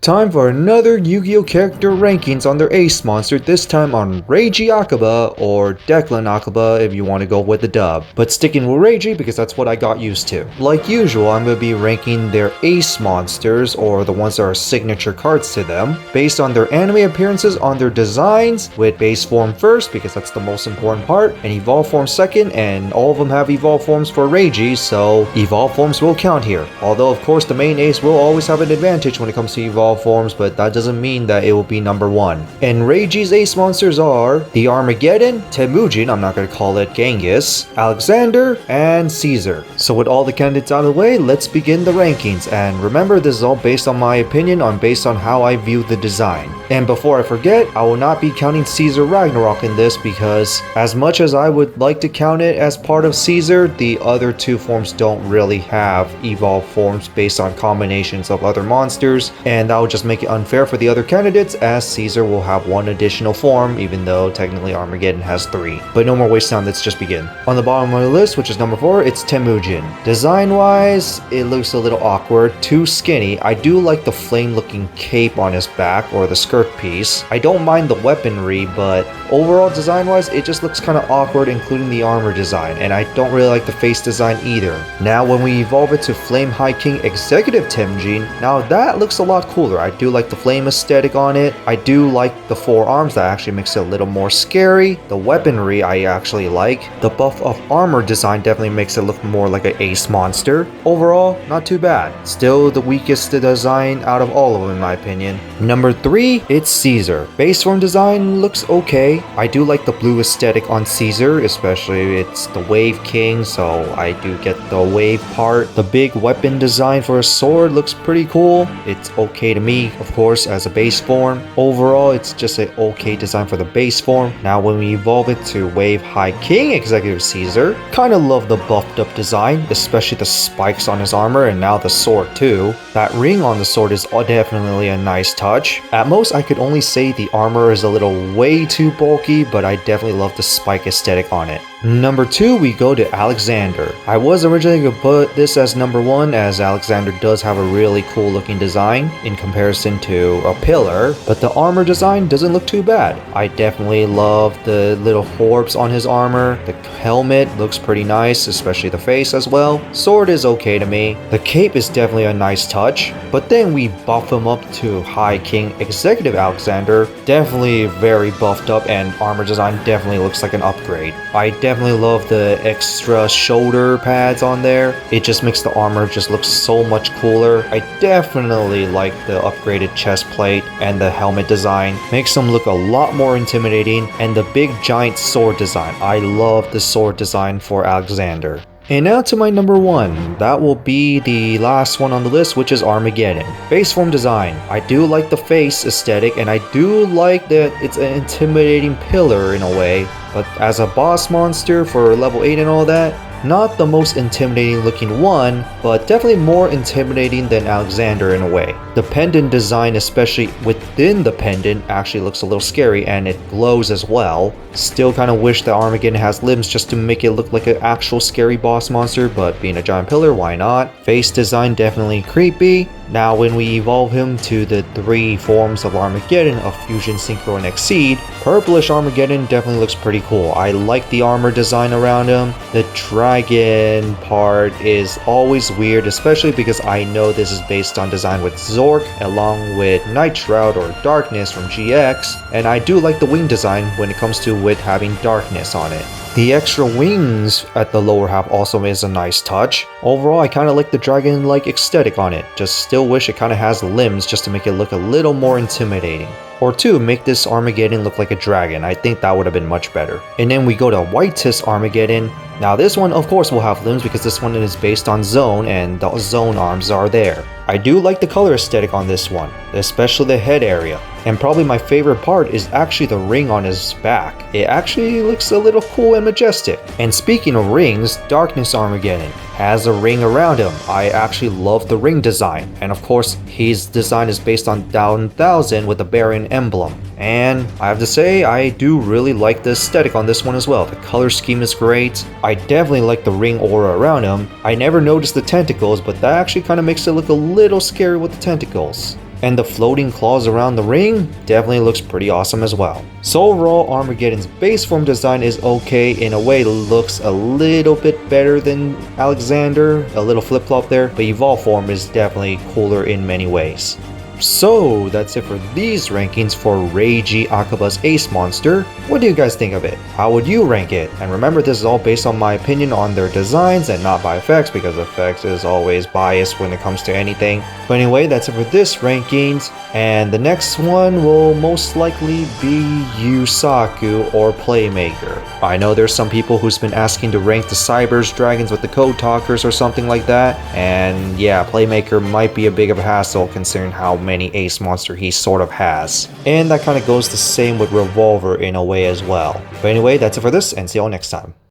Time for another Yu-Gi-Oh! Character rankings on their Ace monster, this time on Reiji Akaba or Declan Akaba if you want to go with the dub. But sticking with Reiji because that's what I got used to. Like usual, I'm going to be ranking their Ace monsters, or the ones that are signature cards to them, based on their anime appearances, on their designs, with base form first because that's the most important part, and evolve form second, and all of them have evolve forms for Reiji, so evolve forms will count here. Although of course the main Ace will always have an advantage when it comes to evolve forms, but that doesn't mean that it will be number one. And Reiji's Ace monsters are the Armageddon, Temujin, I'm not going to call it Genghis, Alexander, and Caesar. So with all the candidates out of the way, let's begin the rankings. And remember, this is all based on my opinion, based on how I view the design. And before I forget, I will not be counting Caesar Ragnarok in this because as much as I would like to count it as part of Caesar, the other two forms don't really have evolved forms based on combinations of other monsters, and that would just make it unfair for the other candidates as Caesar will have one additional form, even though technically Armageddon has three. But no more waste time, let's just begin. On the bottom of the list, which is number 4, it's Temujin. Design wise, it looks a little awkward, too skinny. I do like the flame looking cape on his back, or the skirt piece. I don't mind the weaponry, but overall design wise, it just looks kind of awkward, including the armor design, and I don't really like the face design either. Now when we evolve it to Flame High King Executive Temujin, now that looks a lot cooler. I do like the flame aesthetic on it. I do like the 4 arms, that actually makes it a little more scary. The weaponry I actually like. The buff of armor design definitely makes it look more like an Ace monster. Overall, not too bad. Still the weakest design out of all of them in my opinion. Number 3, it's Caesar. Base form design looks okay. I do like the blue aesthetic on Caesar, especially it's the Wave King, so I do get the wave part. The big weapon design for a sword looks pretty cool. It's okay to me, of course, as a base form. Overall, it's just an okay design for the base form. Now when we evolve it to Wave High King Executive Caesar, kind of love the buffed up design, especially the spikes on his armor and now the sword too. That ring on the sword is definitely a nice touch. At most, I could only say the armor is a little way too bulky, but I definitely love the spike aesthetic on it. Number 2, we go to Alexander. I was originally going to put this as number 1 as Alexander does have a really cool looking design in comparison to a pillar, but the armor design doesn't look too bad. I definitely love the little orbs on his armor. The helmet looks pretty nice, especially the face as well. Sword is okay to me. The cape is definitely a nice touch, but then we buff him up to High King Executive Alexander. Definitely very buffed up, and armor design definitely looks like an upgrade. I definitely love the extra shoulder pads on there. It just makes the armor just look so much cooler. I definitely like the upgraded chest plate, and the helmet design makes them look a lot more intimidating, and the big giant sword design. I love the sword design for Alexander. And now to my number 1, that will be the last one on the list, which is Armageddon. Base form design, I do like the face aesthetic, and I do like that it's an intimidating pillar in a way, but as a boss monster for level 8 and all that, not the most intimidating looking one, but definitely more intimidating than Alexander in a way. The pendant design, especially within the pendant, actually looks a little scary, and it glows as well. Still kind of wish that Armageddon has limbs just to make it look like an actual scary boss monster, but being a giant pillar, why not? Face design definitely creepy. Now when we evolve him to the 3 forms of Armageddon of Fusion, Synchro, and Exceed, purplish Armageddon definitely looks pretty cool. I like the armor design around him. The dragon part is always weird, especially because I know this is based on design with Zork along with Night Shroud or Darkness from GX, and I do like the wing design when it comes to with having darkness on it. The extra wings at the lower half also is a nice touch. Overall, I kind of like the dragon-like aesthetic on it, just still wish it kind of has limbs just to make it look a little more intimidating. Or 2, make this Armageddon look like a dragon. I think that would have been much better. And then we go to Whitest Armageddon. Now this one of course will have limbs because this one is based on Zone, and the Zone arms are there. I do like the color aesthetic on this one, especially the head area. And probably my favorite part is actually the ring on his back. It actually looks a little cool and majestic. And speaking of rings, Darkness Armageddon has a ring around him. I actually love the ring design. And of course, his design is based on Down 1000 with the Baron emblem. And I have to say, I do really like the aesthetic on this one as well. The color scheme is great. I definitely like the ring aura around him. I never noticed the tentacles, but that actually kind of makes it look a little scary with the tentacles. And the floating claws around the ring definitely looks pretty awesome as well. So overall, Armageddon's base form design is okay. In a way, it looks a little bit better than Alexander, a little flip-flop there, but evolved form is definitely cooler in many ways. So that's it for these rankings for Reiji Akaba's Ace Monster. What do you guys think of it? How would you rank it? And remember, this is all based on my opinion on their designs and not by effects, because effects is always biased when it comes to anything. But anyway, that's it for this rankings, and the next one will most likely be Yusaku or Playmaker. I know there's some people who's been asking to rank the Cybers Dragons with the Code Talkers or something like that, and yeah, Playmaker might be a big of a hassle considering how many Ace Monster he sort of has. And that kind of goes the same with Revolver in a way as well. But anyway, that's it for this, and see y'all next time.